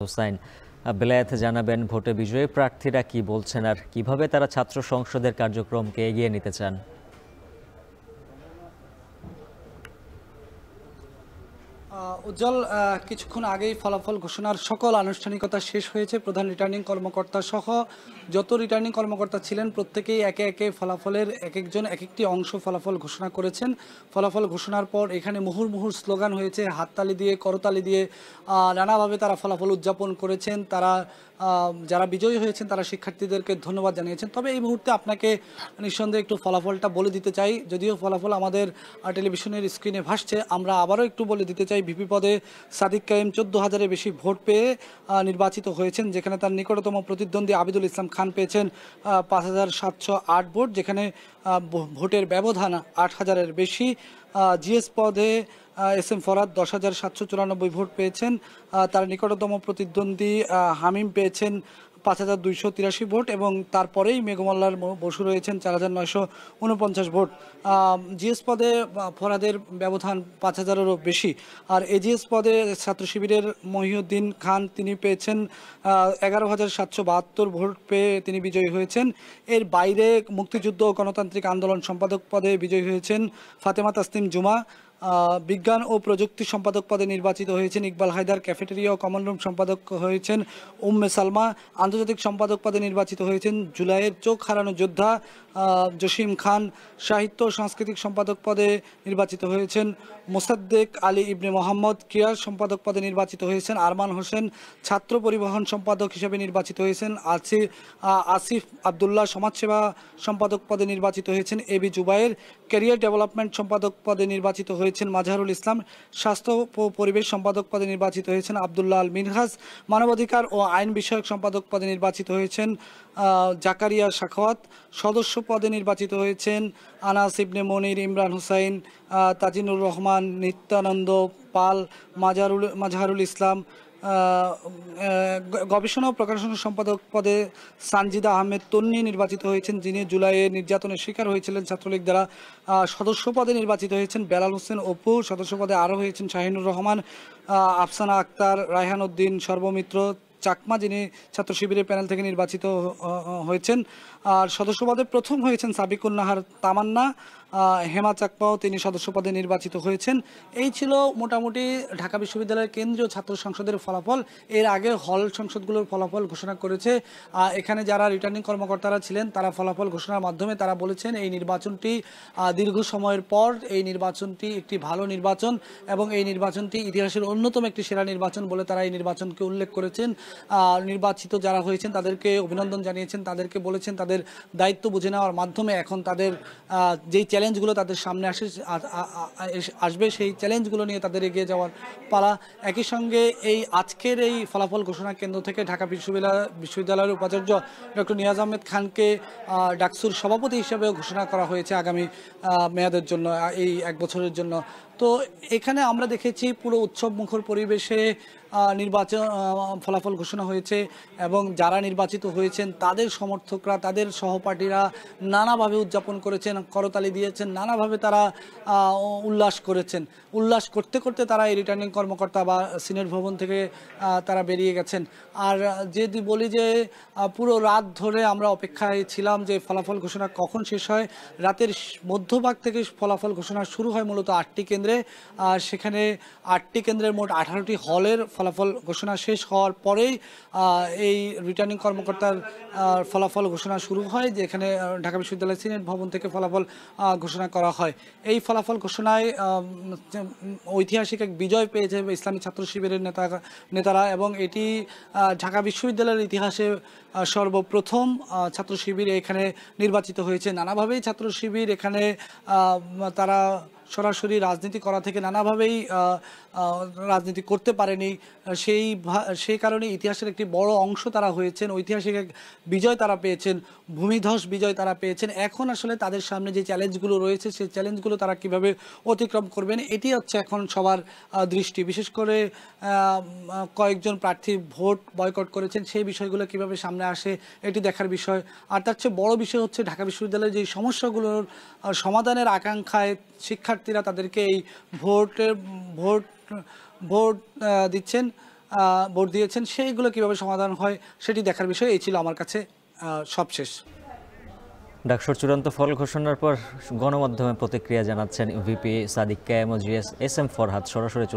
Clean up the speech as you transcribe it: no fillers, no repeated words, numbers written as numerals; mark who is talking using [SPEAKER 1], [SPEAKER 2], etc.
[SPEAKER 1] হোসাইন বেলায়েত জানাবেন ভোটে বিজয়ী প্রার্থীরা কি বলছেন আর কিভাবে তারা ছাত্র সংসদের কার্যক্রমকে এগিয়ে নিতে চান।
[SPEAKER 2] উজ্জ্বল, কিছুক্ষণ আগেই ফলাফল ঘোষণার সকল আনুষ্ঠানিকতা শেষ হয়েছে। প্রধান রিটার্নিং কর্মকর্তা সহ যত রিটার্নিং কর্মকর্তা ছিলেন প্রত্যেকেই একে একে ফলাফলের একজন এক একটি অংশ ফলাফল ঘোষণা করেছেন। ফলাফল ঘোষণার পর এখানে মুহুর্মুহুর স্লোগান হয়েছে, হাততালি দিয়ে করতালি দিয়ে নানাভাবে তারা ফলাফল উদযাপন করেছেন। তারা যারা বিজয়ী হয়েছেন তারা শিক্ষার্থীদেরকে ধন্যবাদ জানিয়েছেন। তবে এই মুহূর্তে আপনাকে নিঃসন্দেহে একটু ফলাফলটা বলে দিতে চাই। যদিও ফলাফল আমাদের টেলিভিশনের স্ক্রিনে ভাসছে, আমরা আবারও একটু বলে দিতে চাই। ভিপি পদে সাদিক কায়েম 14,000-এর বেশি ভোট পেয়ে নির্বাচিত হয়েছেন, যেখানে তার নিকটতম প্রতিদ্বন্দ্বী আবিদুল ইসলাম খান পেয়েছেন 5,708 ভোট, যেখানে ভোটের ব্যবধান 8,000-এর বেশি। জিএস পদে এস এম ফরাদ 10,794 ভোট পেয়েছেন। তার নিকটতম প্রতিদ্বন্দ্বী হামিম পেয়েছেন 5,283 ভোট এবং তারপরেই মেঘমল্লার বসু রয়েছেন 4,949 ভোট। জিএস পদে ফরাদের ব্যবধান 5,000-এরও বেশি। আর এজিএস পদে ছাত্র শিবিরের মহিউদ্দিন খান তিনি পেয়েছেন 11,772 ভোট পেয়ে তিনি বিজয়ী হয়েছেন। এর বাইরে মুক্তিযুদ্ধ ও গণতান্ত্রিক আন্দোলন সম্পাদক পদে বিজয়ী হয়েছেন ফাতেমা তাসনিম জুমা। বিজ্ঞান ও প্রযুক্তি সম্পাদক পদে নির্বাচিত হয়েছেন ইকবাল হায়দার। ক্যাফেটেরিয়া ও কমন রুম সম্পাদক হয়েছেন উম্মে সালমা। আন্তর্জাতিক সম্পাদক পদে নির্বাচিত হয়েছেন জুলাইয়ের চোখ হারানো যোদ্ধা জসিম খান। সাহিত্য ও সাংস্কৃতিক সম্পাদক পদে নির্বাচিত হয়েছেন মোসাদ্দেক আলী ইবনে মোহাম্মদ। ক্রীড়া সম্পাদক পদে নির্বাচিত হয়েছেন আরমান হোসেন। ছাত্র পরিবহন সম্পাদক হিসেবে নির্বাচিত হয়েছেন আসিফ আবদুল্লাহ। সমাজসেবা সম্পাদক পদে নির্বাচিত হয়েছেন এবি জুবায়ের। ক্যারিয়ার ডেভেলপমেন্ট সম্পাদক পদে নির্বাচিত হয়েছেন মাজহারুল ইসলাম। স্বাস্থ্য ও পরিবেশ সম্পাদক পদে নির্বাচিত হয়েছেন আবদুল্লাহ আল মিনহাজ। মানবাধিকার ও আইন বিষয়ক সম্পাদক পদে নির্বাচিত হয়েছেন জাকারিয়া শাখাওয়াত। সদস্য পদে নির্বাচিত হয়েছেন আনাস ইবনে মনির, ইমরান হুসাইন, তাজিনুর রহমান, নিত্যানন্দ পাল, মাজহারুল ইসলাম। গবেষণা ও প্রকাশনা সম্পাদক পদে সানজিদা আহমেদ তন্নি নির্বাচিত হয়েছেন, যিনি জুলাইয়ে নির্যাতনের শিকার হয়েছিলেন ছাত্রলীগ দ্বারা। সদস্য পদে নির্বাচিত হয়েছেন বেলাল হোসেন অপু। সদস্য পদে আরও হয়েছেন শাহিনুর রহমান, আফসানা আক্তার, রায়হান উদ্দিন, সর্বমিত্র চাকমা, যিনি ছাত্র শিবিরের প্যানেল থেকে নির্বাচিত হয়েছেন। আর সদস্য পদে প্রথম হয়েছেন সাবিকুন নাহার তামান্না। হেমা চাকমাও তিনি সদস্য পদে নির্বাচিত হয়েছেন। এই ছিল মোটামুটি ঢাকা বিশ্ববিদ্যালয়ের কেন্দ্রীয় ছাত্র সংসদের ফলাফল। এর আগে হল সংসদগুলোর ফলাফল ঘোষণা করেছে। এখানে যারা রিটার্নিং কর্মকর্তারা ছিলেন তারা ফলাফল ঘোষণার মাধ্যমে তারা বলেছেন এই নির্বাচনটি দীর্ঘ সময়ের পর এই নির্বাচনটি একটি ভালো নির্বাচন এবং এই নির্বাচনটি ইতিহাসের অন্যতম একটি সেরা নির্বাচন বলে তারা এই নির্বাচনকে উল্লেখ করেছেন। নির্বাচিত যারা হয়েছেন তাদেরকে অভিনন্দন জানিয়েছেন, তাদেরকে বলেছেন তাদের দায়িত্ব বুঝে নেওয়ার মাধ্যমে এখন তাদের যেই চ্যালেঞ্জগুলো তাদের সামনে আসবে সেই চ্যালেঞ্জগুলো নিয়ে তাদের এগিয়ে যাওয়ার পালা। একই সঙ্গে এই আজকের এই ফলাফল ঘোষণা কেন্দ্র থেকে ঢাকা বিশ্ববিদ্যালয়ের উপাচার্য ডক্টর নিয়াজ আহমেদ খানকে ডাকসুর সভাপতি হিসেবেও ঘোষণা করা হয়েছে আগামী মেয়াদের জন্য, এই 1 বছরের জন্য। তো এখানে আমরা দেখেছি পুরো উৎসব মুখর পরিবেশে নির্বাচন ফলাফল ঘোষণা হয়েছে এবং যারা নির্বাচিত হয়েছেন তাদের সমর্থকরা, তাদের সহপাঠীরা নানাভাবে উদযাপন করেছেন, করতালি দিয়েছেন, নানাভাবে তারা উল্লাস করেছেন। উল্লাস করতে করতে তারা এই রিটার্নিং কর্মকর্তা বা সিনেট ভবন থেকে তারা বেরিয়ে গেছেন। আর যদি বলি যে পুরো রাত ধরে আমরা অপেক্ষায় ছিলাম যে ফলাফল ঘোষণা কখন শেষ হয়। রাতের মধ্যভাগ থেকে ফলাফল ঘোষণা শুরু হয় মূলত 8টি কেন্দ্রে। সেখানে 8টি কেন্দ্রের মোট 18টি হলের ফলাফল ঘোষণা শেষ হওয়ার পরেই এই রিটার্নিং কর্মকর্তার ফলাফল ঘোষণা শুরু হয়, যেখানে ঢাকা বিশ্ববিদ্যালয় সিনেট ভবন থেকে ফলাফল ঘোষণা করা হয়। এই ফলাফল ঘোষণায় ঐতিহাসিক এক বিজয় পেয়েছে ইসলামী ছাত্র শিবিরের নেতারা এবং এটি ঢাকা বিশ্ববিদ্যালয়ের ইতিহাসে সর্বপ্রথম ছাত্র শিবির এখানে নির্বাচিত হয়েছে। নানাভাবেই ছাত্র শিবির এখানে তারা সরাসরি রাজনীতি করা থেকে নানাভাবেই রাজনীতি করতে পারেনি, সেই কারণে ইতিহাসের একটি বড় অংশ তারা হয়েছেন। ঐতিহাসিক এক বিজয় তারা পেয়েছেন, ভূমিধস বিজয় তারা পেয়েছেন। এখন আসলে তাদের সামনে যে চ্যালেঞ্জগুলো রয়েছে সেই চ্যালেঞ্জগুলো তারা কিভাবে অতিক্রম করবেন এটি হচ্ছে এখন সবার দৃষ্টি। বিশেষ করে কয়েকজন প্রার্থী ভোট বয়কট করেছেন, সেই বিষয়গুলো কিভাবে সামনে আসে এটি দেখার বিষয়। আর তার চেয়ে বড় বিষয় হচ্ছে ঢাকা বিশ্ববিদ্যালয়ের যে সমস্যাগুলোর সমাধানের আকাঙ্ক্ষায় শিক্ষার্থীরা তাদেরকে এই ভোট দিচ্ছেন। ভোট দিয়েছেন সেইগুলো কিভাবে সমাধান হয় সেটি দেখার বিষয়। এই ছিল আমার কাছে সবশেষ।
[SPEAKER 1] ডাকসুর চূড়ান্ত ফল ঘোষণার পর গণমাধ্যমে প্রতিক্রিয়া জানাচ্ছেন ভিপি সাদিক কায়েম ও জিএস এস এম ফরহাদ। সরাসরি চলে